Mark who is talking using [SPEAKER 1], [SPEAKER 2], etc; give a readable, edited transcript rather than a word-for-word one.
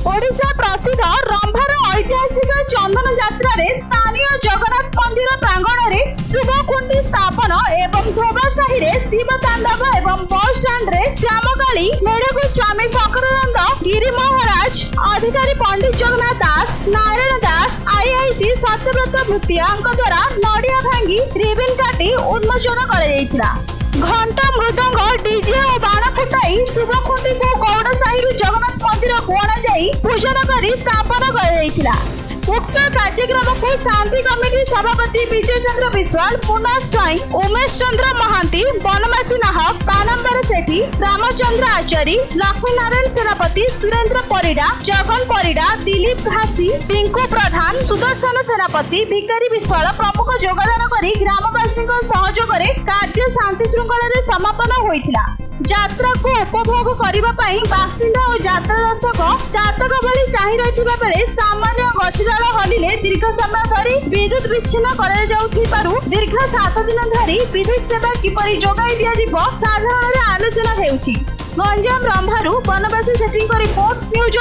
[SPEAKER 1] ओडिशा प्रसिद्ध रंभार ऐतिहासिक चंदन यात्रा रे स्थानीय जगन्नाथ मंदिर प्रांगण में शुभकुंडी स्थापन एवं धोबासाही रे शिव तांडव एवं बस स्टैंड रे श्यामकाली मेढको स्वामी शंकरानंद गिरी महाराज अधिकारी पंडित जगन्नाथ दास नारायण दास आईआईसी सत्यव्रत भूतिया द्वारा नड़िया भांगी रिबन काटी उन्मोचन कर घंटा मृदंग डीजे और बाण फुटाई शुभकुंडी को गौड़ साही जगन्नाथ मंदिर को अणाई पूजन कर स्थापन कर उक्त कार्यक्रम को शांति कमिटी सभापति विजय चंद्र विश्वाल पुनः स्वाई उमेश चंद्र महांती बनवासी नाहक पानंबर सेठी रामचंद्र आचार्य लक्ष्मी नारायण सेनापति सुरेंद्र परिडा जगन परिडा दिलीप घासी पिंकू प्रधान सुदर्शन सेनापति भिकारी विश्वाल प्रमुख योगदान कर ग्रामवासी सहयोग कार्य शांति श्रृंखला समापन होता यात्रा को उपभोग करने बासिंदा और यात्रा दर्शक चातक भली चाहि रहिथिबा बेले सामान्य गछडाल हलिले दीर्घ समय धरी विद्युत विच्छिन्न करा जाउथिबारु दीर्घ 7 दिन धरी विद्युत सेवा किपरि जोगाई दिया जिवो साधारण आलोचना हेउछि। गंजाम रंभारू बनवासी सेटिंग रिपोर्ट न्यूज।